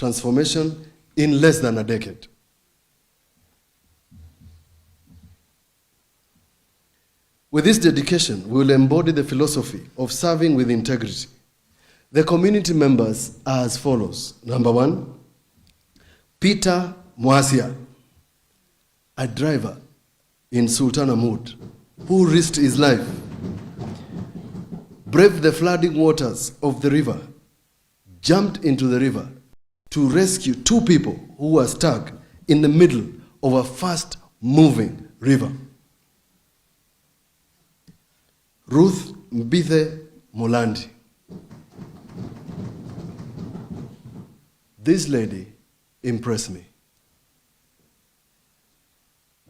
transformation in less than a decade. With this dedication, we will embody the philosophy of serving with integrity. The community members are as follows. Number 1, Peter Mwasia, a driver in Sultana Mood, who risked his life, braved the flooding waters of the river, jumped into the river to rescue 2 people who were stuck in the middle of a fast-moving river. Ruth Mbithe Molandi. This lady impressed me.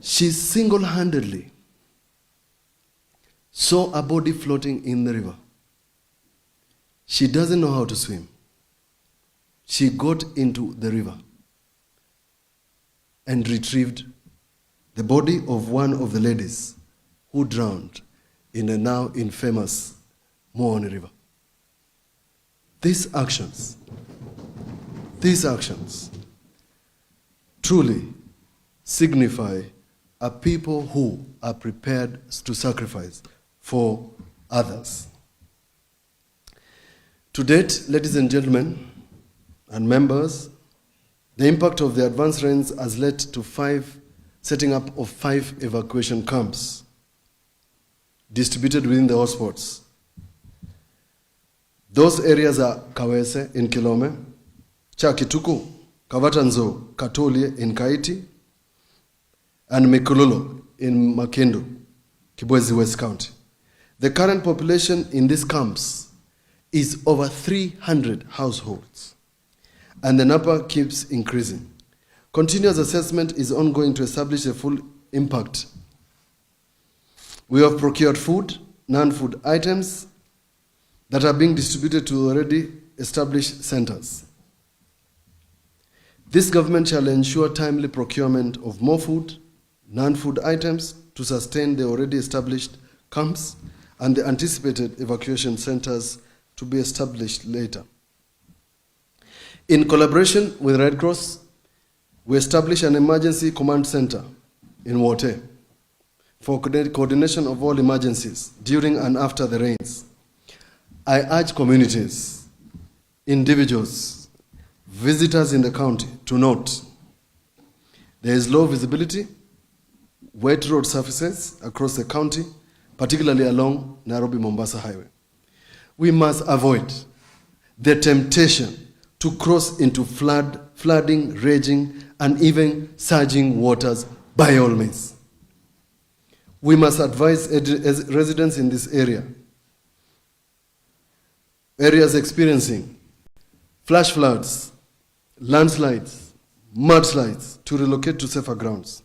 She single-handedly saw a body floating in the river. She doesn't know how to swim. She got into the river and retrieved the body of one of the ladies who drowned in the now infamous Makueni River. These actions truly signify a people who are prepared to sacrifice for others. To date, ladies and gentlemen and members, the impact of the advanced rains has led to setting up of 5 evacuation camps distributed within the hotspots. Those areas are Kawese in Kilome, Chakituku, Kavatanzo, Katolie in Kaiti, and Mikululu in Makindu, Kibwezi West County. The current population in these camps is over 300 households, and the number keeps increasing. Continuous assessment is ongoing to establish the full impact. We have procured food, non-food items that are being distributed to already established centers. This government shall ensure timely procurement of more food, non-food items to sustain the already established camps and the anticipated evacuation centers to be established later. In collaboration with Red Cross, we established an emergency command center in Wote for coordination of all emergencies during and after the rains. I urge communities, individuals, visitors in the county to note there is low visibility, wet road surfaces across the county, particularly along Nairobi-Mombasa Highway. We must avoid the temptation to cross into flooding, raging, and even surging waters by all means. We must advise residents in this areas experiencing flash floods, landslides, mudslides, to relocate to safer grounds.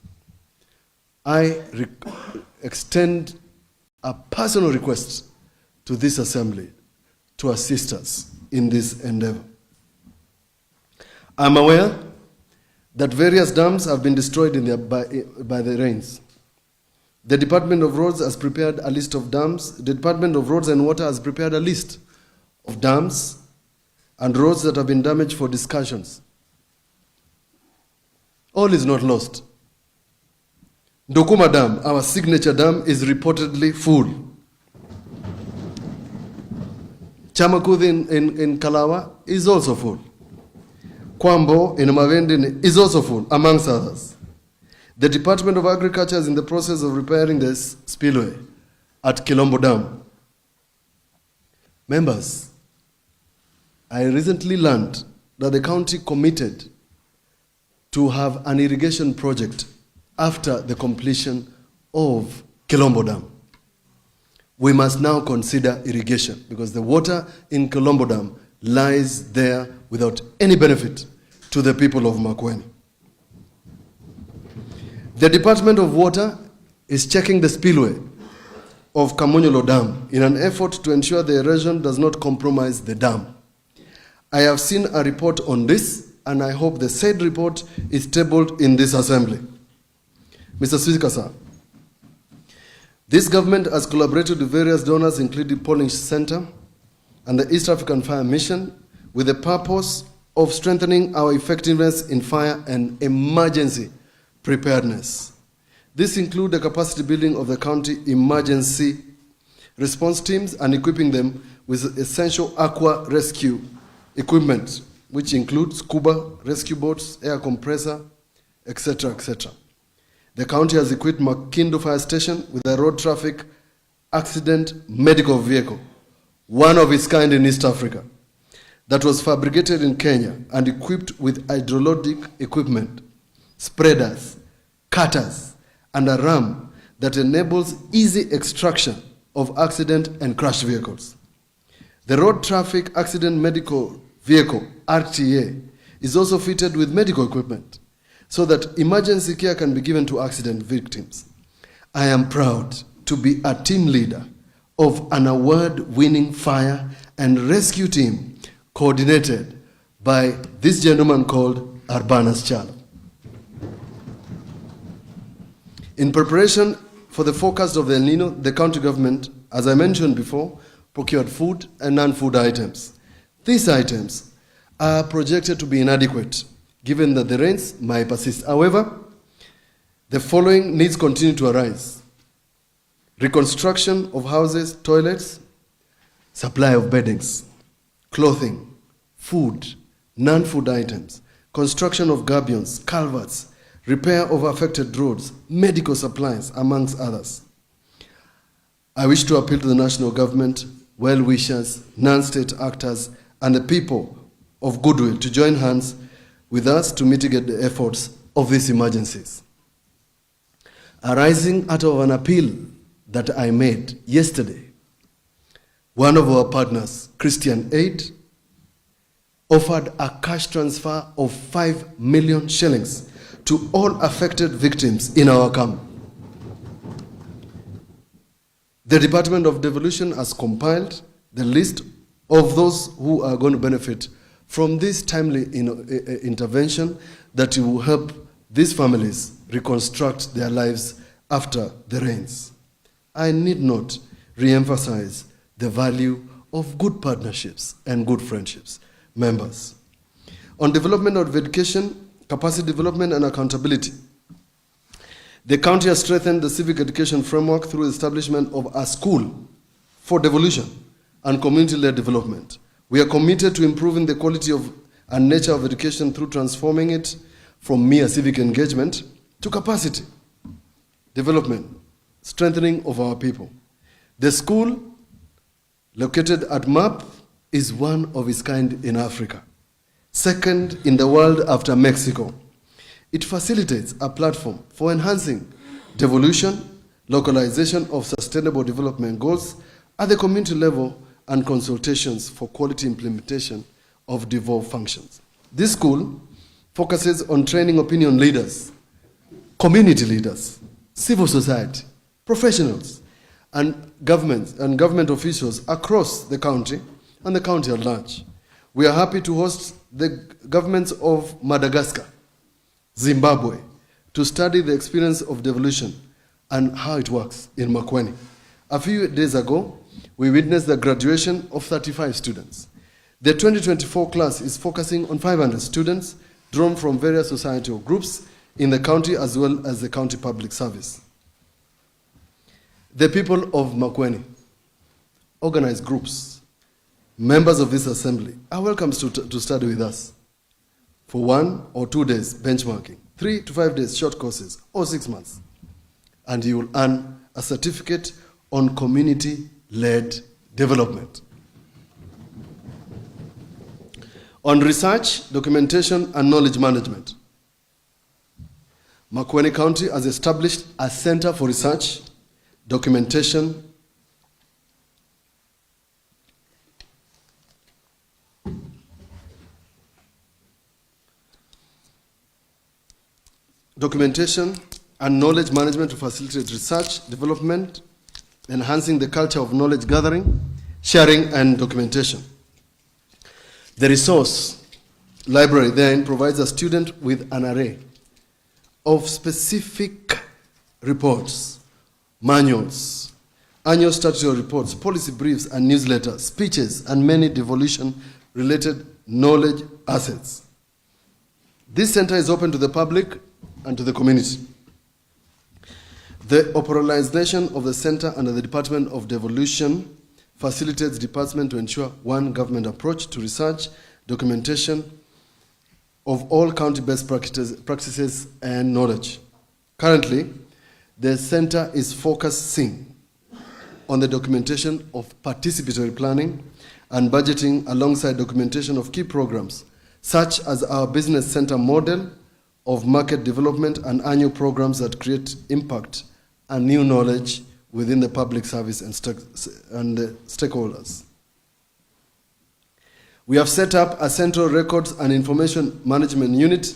I extend a personal request to this assembly to assist us in this endeavor. I'm aware that various dams have been destroyed by the rains. The Department of Roads has prepared a list of dams. The Department of Roads and Water has prepared a list of dams and roads that have been damaged for discussions. All is not lost. Ndokuma Dam, our signature dam, is reportedly full. Chamakuthi in Kalawa is also full. Kwambo in Mavendini is also full, amongst others. The Department of Agriculture is in the process of repairing this spillway at Kilombo Dam. Members, I recently learned that the county committed to have an irrigation project after the completion of Kilombo Dam. We must now consider irrigation because the water in Kilombo Dam lies there without any benefit to the people of Makueni. The Department of Water is checking the spillway of Kamonyolo Dam in an effort to ensure the erosion does not compromise the dam. I have seen a report on this, and I hope the said report is tabled in this assembly. Mr. Speaker, sir, this government has collaborated with various donors, including Polish Center and the East African Fire Mission, with the purpose of strengthening our effectiveness in fire and emergency preparedness. This includes the capacity building of the county emergency response teams and equipping them with essential aqua rescue equipment, which includes scuba, rescue boats, air compressor, etc., etc. The county has equipped Makindo Fire Station with a road traffic accident medical vehicle, one of its kind in East Africa, that was fabricated in Kenya and equipped with hydrologic equipment, spreaders, cutters, and a ram that enables easy extraction of accident and crash vehicles. The road traffic accident medical vehicle, RTA, is also fitted with medical equipment so that emergency care can be given to accident victims. I am proud to be a team leader of an award-winning fire and rescue team coordinated by this gentleman called Arbanas Chalo. In preparation for the forecast of the El Nino, the county government, as I mentioned before, procured food and non-food items. These items are projected to be inadequate, given that the rains might persist. However, the following needs continue to arise: reconstruction of houses, toilets, supply of beddings, clothing, food, non-food items, construction of gabions, culverts, repair of affected roads, medical supplies, amongst others. I wish to appeal to the national government, well-wishers, non-state actors, and the people of goodwill to join hands with us to mitigate the efforts of these emergencies. Arising out of an appeal that I made yesterday, one of our partners, Christian Aid, offered a cash transfer of 5 million shillings to all affected victims in our camp. The Department of Devolution has compiled the list of those who are going to benefit from this timely intervention that will help these families reconstruct their lives after the rains. I need not re-emphasize the value of good partnerships and good friendships. Members, on development of education, capacity development, and accountability, the county has strengthened the civic education framework through the establishment of a school for devolution and community-led development. We are committed to improving the quality of and nature of education through transforming it from mere civic engagement to capacity development, strengthening of our people. The school, located at MAP, is one of its kind in Africa, second in the world after Mexico. It facilitates a platform for enhancing devolution, localization of sustainable development goals at the community level, and consultations for quality implementation of devolved functions. This school focuses on training opinion leaders, community leaders, civil society, professionals, and government officials across the county and the county at large. We are happy to host the governments of Madagascar, Zimbabwe, to study the experience of devolution and how it works in Makueni. A few days ago, we witnessed the graduation of 35 students. The 2024 class is focusing on 500 students drawn from various societal groups in the county as well as the county public service. The people of Makueni, organized groups, members of this assembly are welcome to study with us for 1 or 2 days benchmarking, 3 to 5 days short courses, or 6 months. And you will earn a certificate on community-led development. On research, documentation, and knowledge management, Makueni County has established a center for research, documentation, and knowledge management to facilitate research, development, enhancing the culture of knowledge gathering, sharing, and documentation. The resource library therein provides a student with an array of specific reports, manuals, annual statutory reports, policy briefs and newsletters, speeches, and many devolution-related knowledge assets. This center is open to the public and to the community. The operationalization of the center under the Department of Devolution facilitates department to ensure one government approach to research, documentation of all county-based practices and knowledge. Currently, the center is focusing on the documentation of participatory planning and budgeting alongside documentation of key programs, such as our business center model of market development and annual programs that create impact and new knowledge within the public service and stakeholders. We have set up a central records and information management unit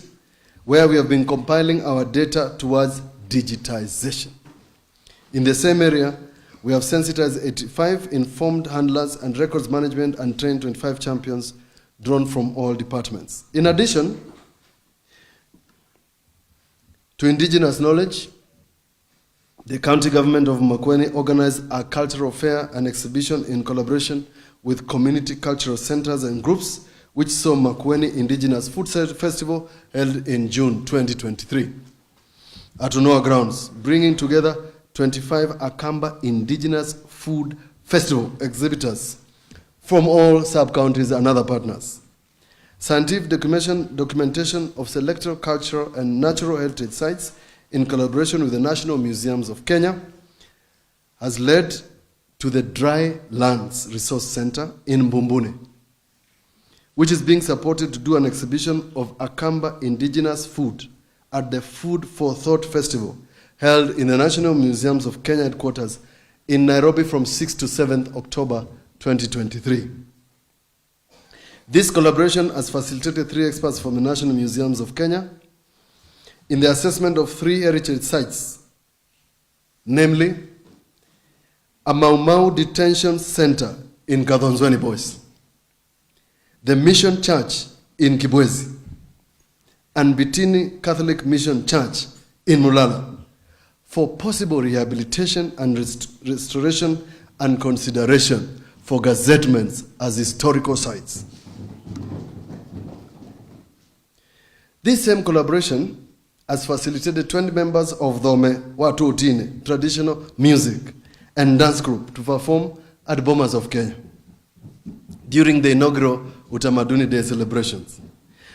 where we have been compiling our data towards digitization. In the same area, we have sensitized 85 informed handlers and records management and trained 25 champions drawn from all departments. In addition to indigenous knowledge, the county government of Makueni organized a cultural fair and exhibition in collaboration with community cultural centers and groups, which saw Makueni Indigenous Food Festival held in June 2023 at Unoa Grounds, bringing together 25 Akamba Indigenous Food Festival exhibitors from all sub-counties and other partners. Scientific documentation of selected cultural and natural heritage sites in collaboration with the National Museums of Kenya has led to the Dry Lands Resource Center in Mbumbune, which is being supported to do an exhibition of Akamba indigenous food at the Food for Thought Festival held in the National Museums of Kenya headquarters in Nairobi from 6th to 7th October 2023. This collaboration has facilitated 3 experts from the National Museums of Kenya in the assessment of 3 heritage sites, namely a Mau Mau Detention Center in Kadhonzweni Boys, the Mission Church in Kibwezi, and Bitini Catholic Mission Church in Mulala for possible rehabilitation and restoration and consideration for gazettements as historical sites. This same collaboration has facilitated 20 members of Dome Watu Utine traditional music and dance group to perform at Bomas of Kenya during the inaugural Utamaduni Day celebrations.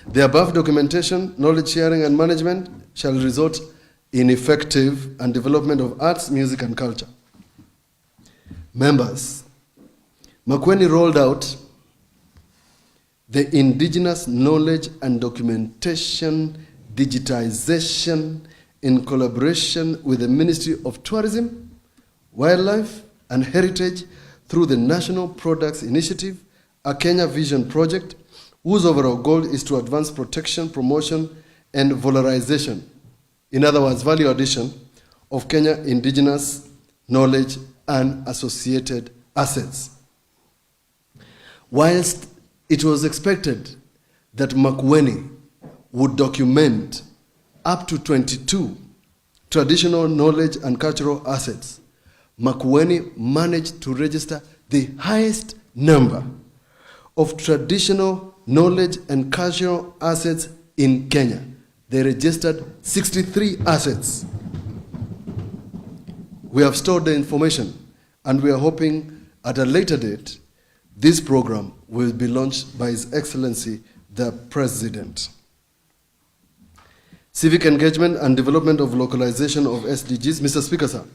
The above documentation, knowledge sharing and management shall result in effective and development of arts, music and culture. Members, Makueni rolled out the Indigenous Knowledge and Documentation Digitization in collaboration with the Ministry of Tourism, Wildlife and Heritage through the National Products Initiative, a Kenya Vision project, whose overall goal is to advance protection, promotion, and valorization, in other words, value addition, of Kenya indigenous knowledge and associated assets. Whilst it was expected that Makueni would document up to 22 traditional knowledge and cultural assets, Makueni managed to register the highest number of traditional knowledge and cultural assets in Kenya. They registered 63 assets. We have stored the information and we are hoping at a later date this program will be launched by His Excellency the President. Civic engagement and development of localization of SDGs. Mr. Speaker, sir,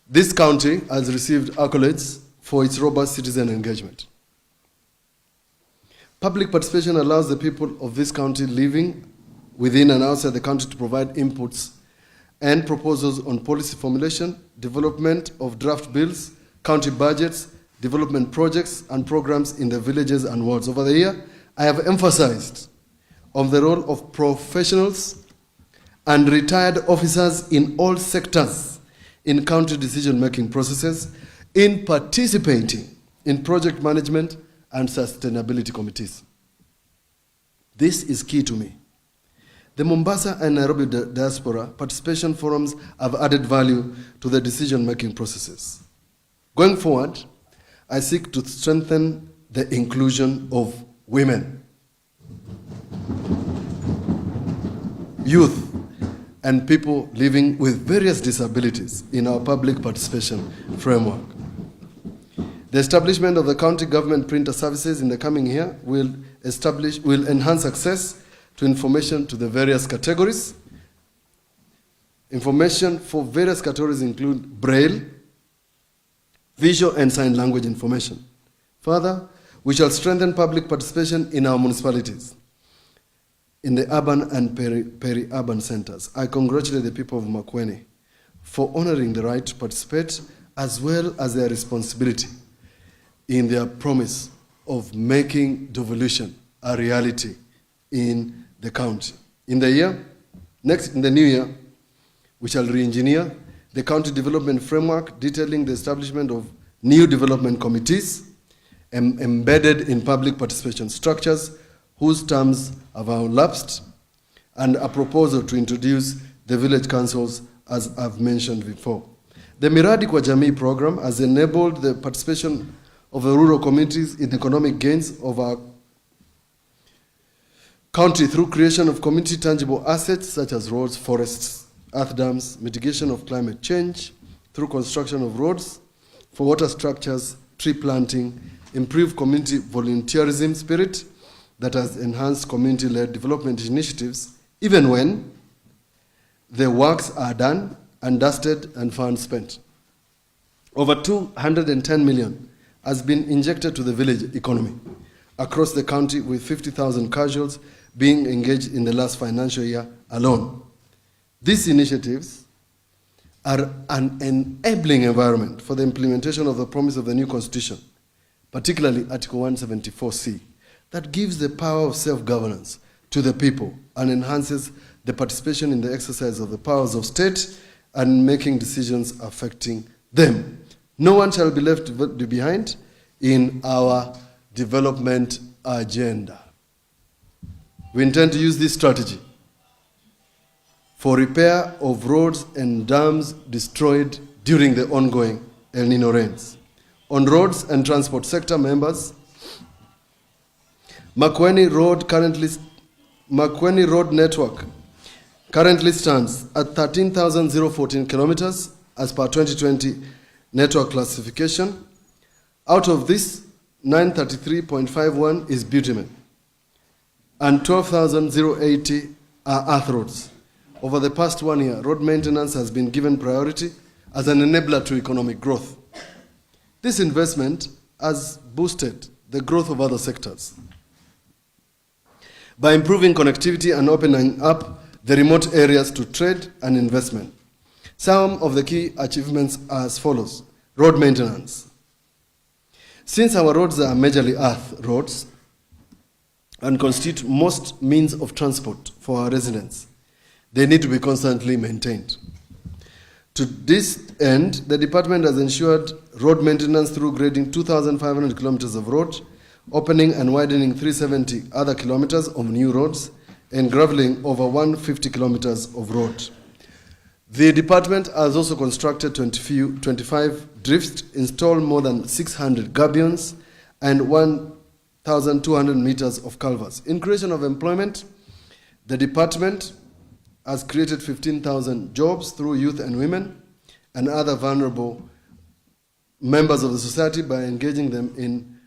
this county has received accolades for its robust citizen engagement. Public participation allows the people of this county living within and outside the country to provide inputs and proposals on policy formulation, development of draft bills, county budgets, development projects and programs in the villages and wards. Over the year, I have emphasized on the role of professionals and retired officers in all sectors in county decision-making processes, in participating in project management and sustainability committees. This is key to me. The Mombasa and Nairobi diaspora participation forums have added value to the decision-making processes. Going forward, I seek to strengthen the inclusion of women, youth, and people living with various disabilities in our public participation framework. The establishment of the county government printer services in the coming year will enhance access to information to the various categories. Information for various categories include Braille, visual and sign language information. Further, we shall strengthen public participation in our municipalities, in the urban and peri-urban centers. I congratulate the people of Makueni for honoring the right to participate as well as their responsibility in their promise of making devolution a reality in the county. In the new year, we shall re-engineer the county development framework, detailing the establishment of new development committees embedded in public participation structures whose terms have elapsed, and a proposal to introduce the village councils, as I've mentioned before. The Miradi kwa Jamii program has enabled the participation of the rural communities in economic gains of our county through creation of community tangible assets such as roads, forests, earth dams, mitigation of climate change through construction of roads, for water structures, tree planting, improved community volunteerism spirit that has enhanced community-led development initiatives, even when the works are done and dusted and funds spent. Over 210 million has been injected to the village economy across the county, with 50,000 casuals being engaged in the last financial year alone. These initiatives are an enabling environment for the implementation of the promise of the new constitution, particularly Article 174C, that gives the power of self-governance to the people and enhances the participation in the exercise of the powers of state and making decisions affecting them. No one shall be left behind in our development agenda. We intend to use this strategy for repair of roads and dams destroyed during the ongoing El Nino rains. On roads and transport sector members, Makueni Road Network currently stands at 13,014 kilometers as per 2020 network classification. Out of this, 933.51 is bitumen, and 12,080 are earth roads. Over the past 1 year, road maintenance has been given priority as an enabler to economic growth. This investment has boosted the growth of other sectors by improving connectivity and opening up the remote areas to trade and investment. Some of the key achievements are as follows. Road maintenance. Since our roads are majorly earth roads and constitute most means of transport for our residents, they need to be constantly maintained. To this end, the department has ensured road maintenance through grading 2,500 kilometers of road, opening and widening 370 other kilometers of new roads, and graveling over 150 kilometers of road. The department has also constructed 25 drifts, installed more than 600 gabions, and 1,200 meters of culverts. In creation of employment, the department has created 15,000 jobs through youth and women and other vulnerable members of the society by engaging them in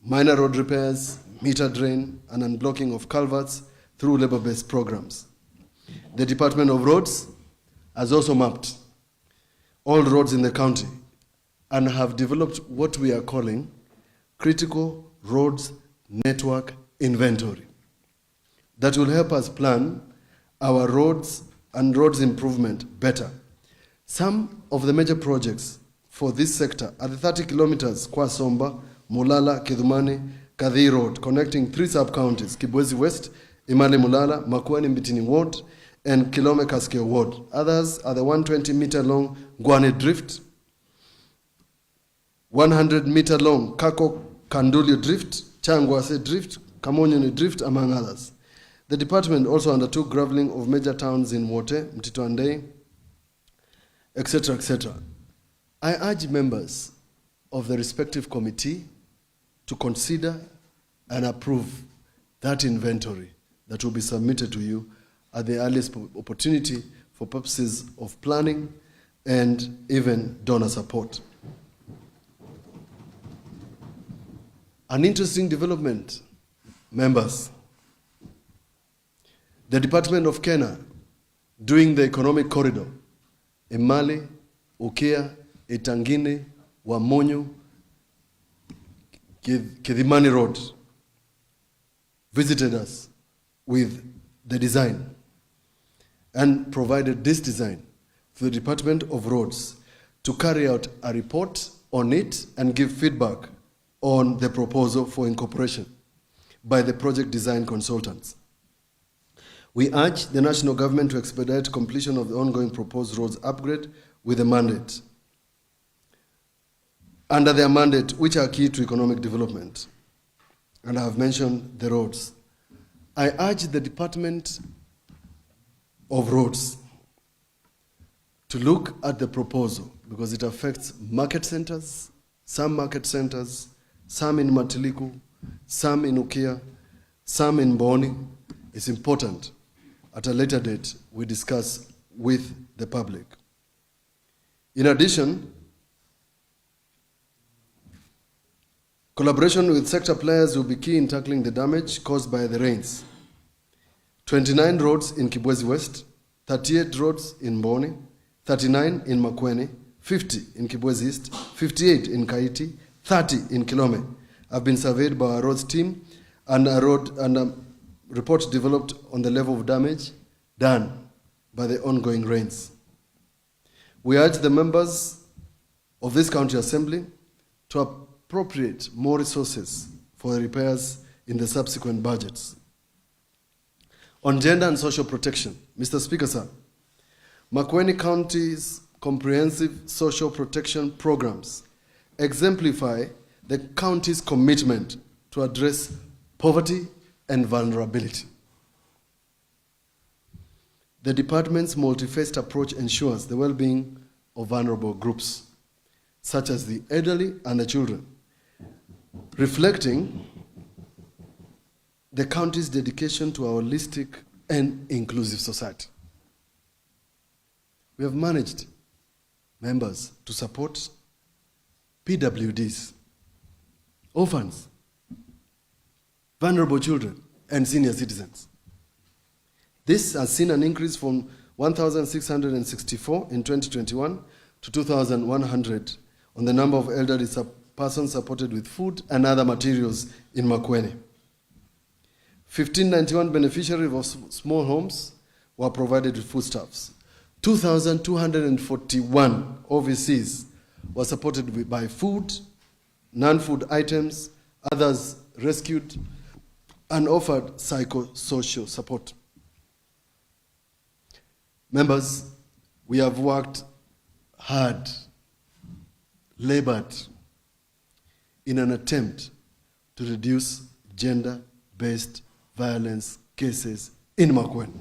minor road repairs, meter drain, and unblocking of culverts through labor-based programs. The Department of Roads has also mapped all roads in the county and have developed what we are calling critical roads network inventory that will help us plan our roads and roads improvement better. Some of the major projects for this sector are the 30 kilometers Kwasomba, Mulala, Kidhumani, Kadhi Road, connecting 3 sub-counties, Kibwezi West, Imali Mulala, Makueni Mbitini Ward, and Kilome Kaskeo Ward. Others are the 120-meter-long Ngwane Drift, 100-meter-long Kako Kanduli Drift, Changwase Drift, Kamonyoni Drift, among others. The department also undertook graveling of major towns in Wote, Mtito, etc., etc. I urge members of the respective committee to consider and approve that inventory that will be submitted to you at the earliest opportunity for purposes of planning and even donor support. An interesting development, members. The Department of Kenya doing the economic corridor, Emali, Ukea, Etangine, Wamonyo, Kidhimani Road, visited us with the design and provided this design to the Department of Roads to carry out a report on it and give feedback on the proposal for incorporation by the project design consultants. We urge the national government to expedite completion of the ongoing proposed roads upgrade with a mandate. Under their mandate, which are key to economic development, and I have mentioned the roads, I urge the Department of Roads to look at the proposal because it affects market centers, some in Matiliku, some in Ukea, some in Boni. It's important at a later date we discuss with the public. In addition, collaboration with sector players will be key in tackling the damage caused by the rains. 29 roads in Kibwezi West, 38 roads in Boni, 39 in Makueni, 50 in Kibwezi East, 58 in Kaiti, 30 in Kilome have been surveyed by our roads team and a report developed on the level of damage done by the ongoing rains. We urge the members of this county assembly to appropriate more resources for the repairs in the subsequent budgets. On gender and social protection, Mr. Speaker, sir, Makueni County's comprehensive social protection programs exemplify the county's commitment to address poverty and vulnerability. The department's multi-faced approach ensures the well-being of vulnerable groups, such as the elderly and the children, reflecting the county's dedication to a holistic and inclusive society. We have managed, members, to support PWDs, orphans, vulnerable children, and senior citizens. This has seen an increase from 1,664 in 2021 to 2,100 on the number of elderly persons supported with food and other materials in Makueni. 1,591 beneficiaries of small homes were provided with foodstuffs. 2,241 overseas were supported by food, non-food items, others rescued, and offered psychosocial support. Members, we have worked hard, labored in an attempt to reduce gender-based violence cases in Makueni.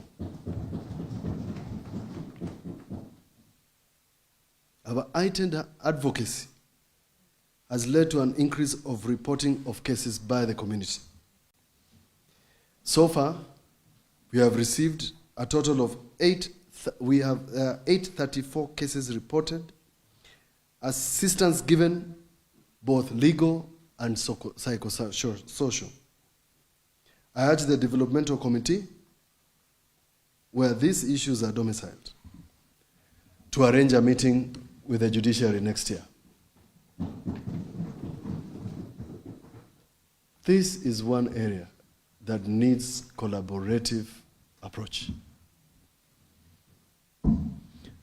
Our heightened advocacy has led to an increase of reporting of cases by the community. So far, we have received a total of 834 cases reported, assistance given, both legal and psychosocial. I urge the developmental committee, where these issues are domiciled, to arrange a meeting with the judiciary next year. This is one area that needs collaborative approach.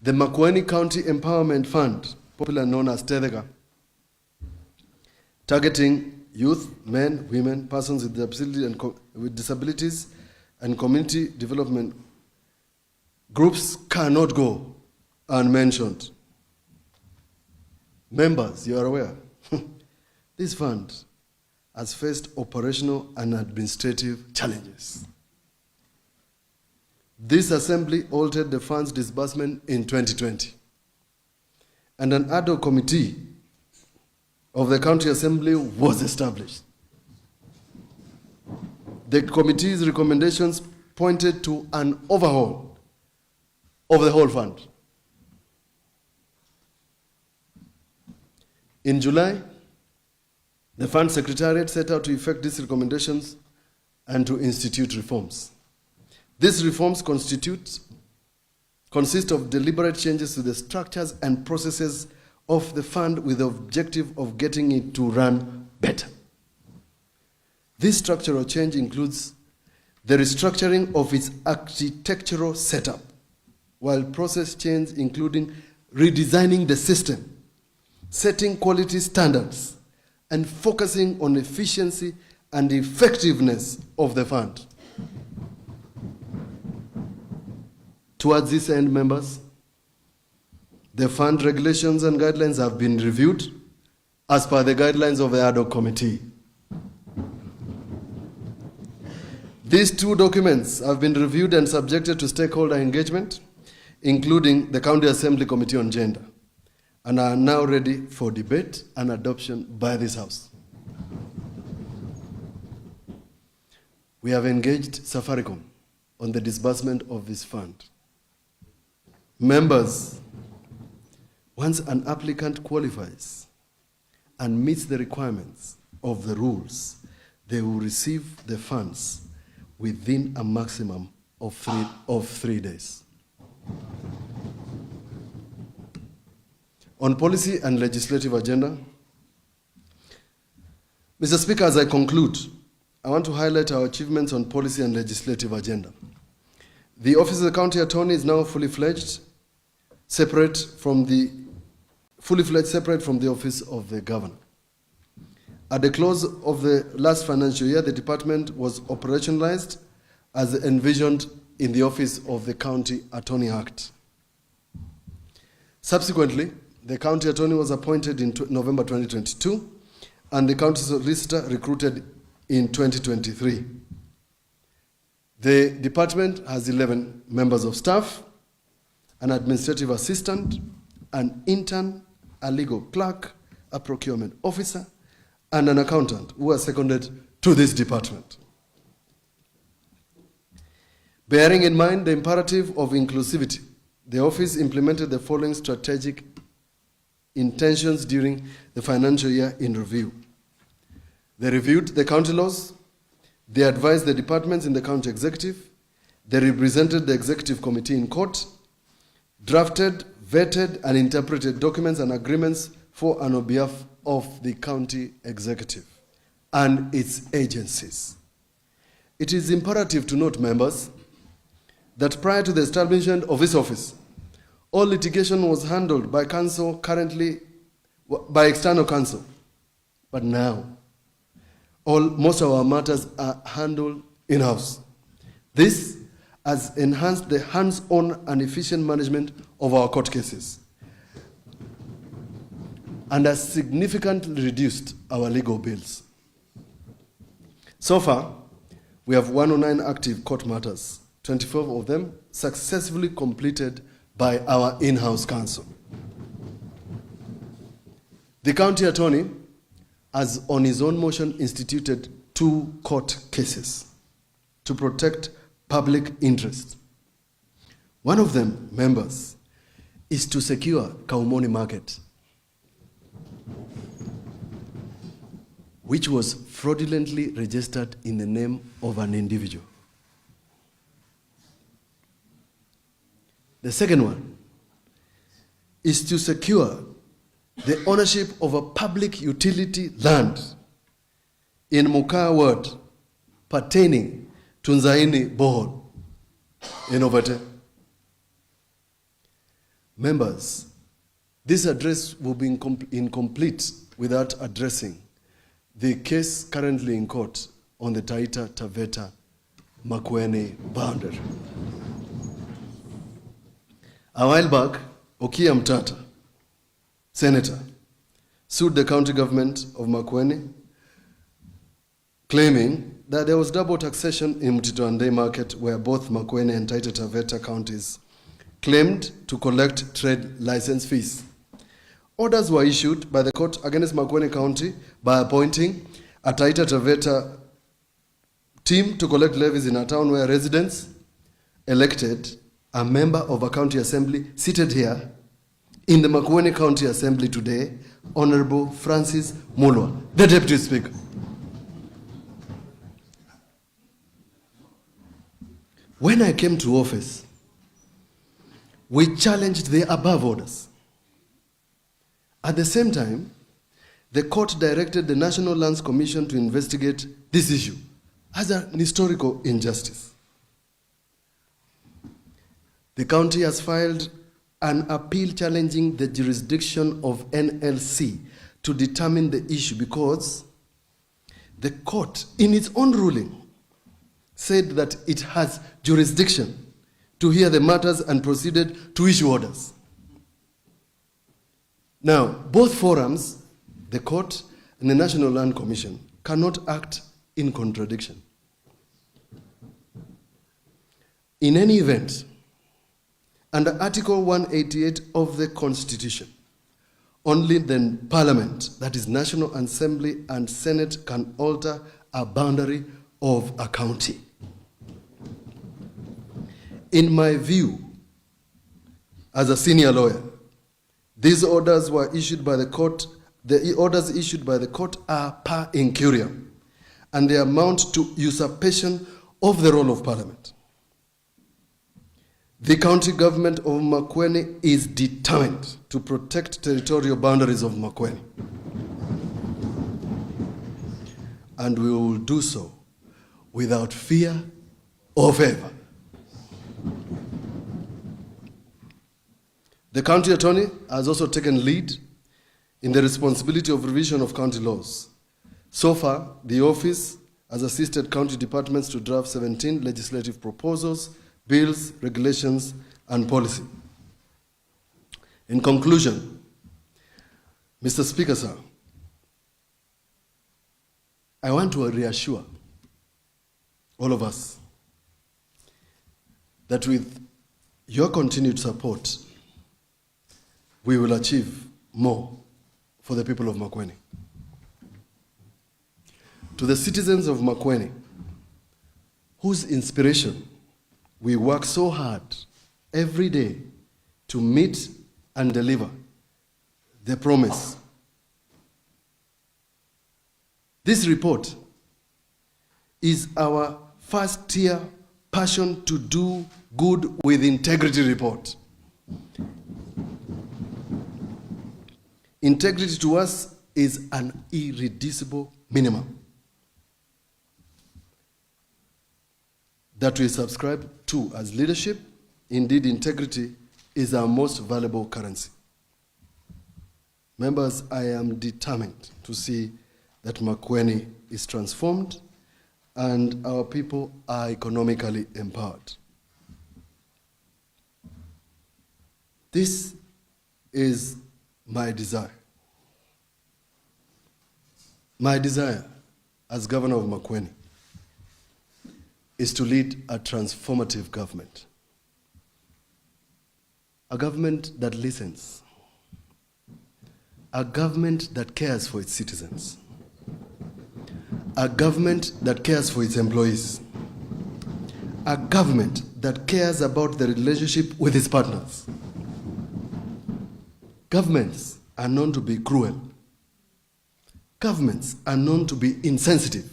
The Makueni County Empowerment Fund, popularly known as TEDEGA, targeting youth, men, women, persons with disabilities and community development groups cannot go unmentioned. Members, you are aware, this fund has faced operational and administrative challenges. This assembly altered the fund's disbursement in 2020, and an ad hoc committee of the county assembly was established. The committee's recommendations pointed to an overhaul of the whole fund. In July, the Fund Secretariat set out to effect these recommendations and to institute reforms. These reforms consist of deliberate changes to the structures and processes of the fund with the objective of getting it to run better. This structural change includes the restructuring of its architectural setup, while process change including redesigning the system, setting quality standards, and focusing on efficiency and effectiveness of the fund. Towards this end, members, the fund regulations and guidelines have been reviewed as per the guidelines of the ad hoc committee. These two documents have been reviewed and subjected to stakeholder engagement, including the County Assembly Committee on Gender, and are now ready for debate and adoption by this House. We have engaged Safaricom on the disbursement of this fund. Members, once an applicant qualifies and meets the requirements of the rules, they will receive the funds within a maximum of 3 days. On policy and legislative agenda, Mr. Speaker, as I conclude, I want to highlight our achievements on policy and legislative agenda. The Office of the County Attorney is now fully fledged, separate from the Office of the Governor. At the close of the last financial year, the department was operationalized as envisioned in the Office of the County Attorney Act. Subsequently, the County Attorney was appointed in November 2022, and the County Solicitor recruited in 2023. The department has 11 members of staff, an administrative assistant, an intern, a legal clerk, a procurement officer, and an accountant who are seconded to this department. Bearing in mind the imperative of inclusivity, the office implemented the following strategic intentions during the financial year in review. They reviewed the county laws, they advised the departments in the county executive, they represented the executive committee in court, drafted, vetted, and interpreted documents and agreements for and on behalf of the county executive and its agencies. It is imperative to note, members, that prior to the establishment of this office, all litigation was handled by counsel, currently by external counsel. But now, most of our matters are handled in-house. This has enhanced the hands-on and efficient management of our court cases and has significantly reduced our legal bills. So far, we have 109 active court matters, 24 of them successfully completed by our in-house counsel. The county attorney has, on his own motion, instituted 2 court cases to protect public interest. One of them, members, is to secure Kaumoni Market, which was fraudulently registered in the name of an individual. The second one is to secure the ownership of a public utility land in Mukaa Ward pertaining to Nzaini Bohol in Ovate. Members, this address will be incomplete without addressing the case currently in court on the Taita Taveta Makueni boundary. A while back, Okia Mtata, Senator, sued the county government of Makueni, claiming that there was double taxation in Mtito Andei market where both Makueni and Taita Taveta counties claimed to collect trade license fees. Orders were issued by the court against Makueni County by appointing a Taita Taveta team to collect levies in a town where residents elected a member of a county assembly seated here in the Makueni County Assembly today, Honorable Francis Mulwa, the Deputy Speaker. When I came to office, we challenged the above orders. At the same time, the court directed the National Lands Commission to investigate this issue as an historical injustice. The county has filed an appeal challenging the jurisdiction of NLC to determine the issue because the court, in its own ruling, said that it has jurisdiction to hear the matters and proceeded to issue orders. Now, both forums, the court and the National Land Commission, cannot act in contradiction. In any event, under Article 188 of the Constitution, only the Parliament, that is National Assembly and Senate, can alter a boundary of a county. In my view, as a senior lawyer, these orders were issued by the court. The orders issued by the court are per incuriam, and they amount to usurpation of the role of Parliament. The county government of Makueni is determined to protect territorial boundaries of Makueni, and we will do so without fear or favor. The county attorney has also taken lead in the responsibility of revision of county laws. So far, the office has assisted county departments to draft 17 legislative proposals, bills, regulations, and policy. In conclusion, Mr. Speaker, sir, I want to reassure all of us that with your continued support, we will achieve more for the people of Makueni. To the citizens of Makueni, whose inspiration we work so hard every day to meet and deliver the promise. This report is our first-tier passion to do good with integrity report. Integrity to us is an irreducible minimum that we subscribe to as leadership. Indeed, integrity is our most valuable currency. Members, I am determined to see that Makueni is transformed and our people are economically empowered. This is my desire. My desire as governor of Makueni is to lead a transformative government. A government that listens. A government that cares for its citizens. A government that cares for its employees. A government that cares about the relationship with its partners. Governments are known to be cruel. Governments are known to be insensitive.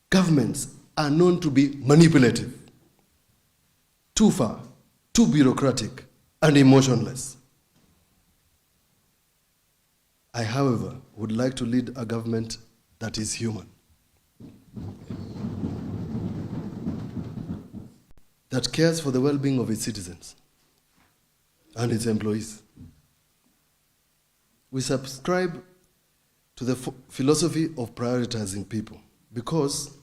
Governments are known to be manipulative, too far, too bureaucratic, and emotionless. I, however, would like to lead a government that is human, that cares for the well-being of its citizens and its employees. We subscribe to the philosophy of prioritizing people because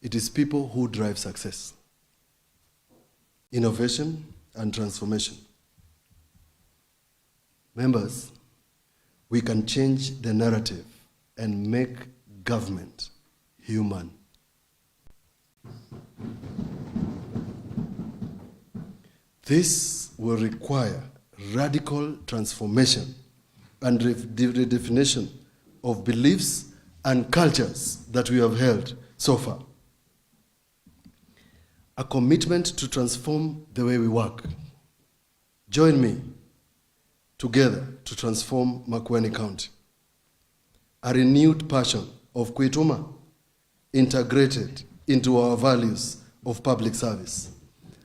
it is people who drive success, innovation, and transformation. Members, we can change the narrative and make government human. This will require radical transformation and redefinition of beliefs and cultures that we have held so far. a commitment to transform the way we work. Join me together to transform Makueni County. A renewed passion of Kwituma integrated into our values of public service.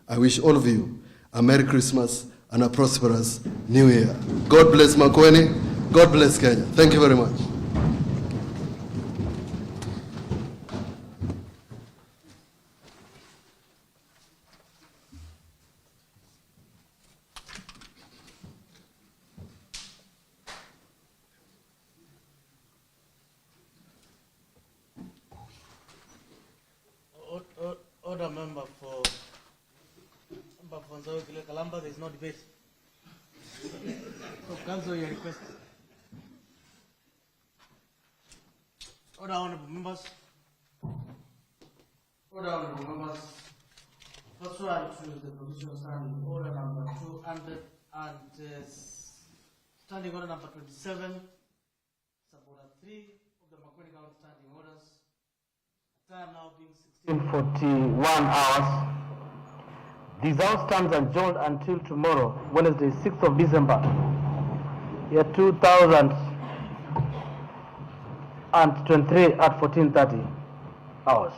I wish all of you a Merry Christmas and a prosperous New Year. God bless Makueni. God bless Kenya. Thank you very much. Order member for Kalamba, there is no debate. So cancel your request. Order, honorable members. Order, honorable members. First one to the provisional standing order number 200 and standing order number 27. Order 3 of the Makueni County standing orders. Time now being 16:41 hours. This house stands adjourned until tomorrow, Wednesday, 6th of December, year 2023 at 14:30 hours.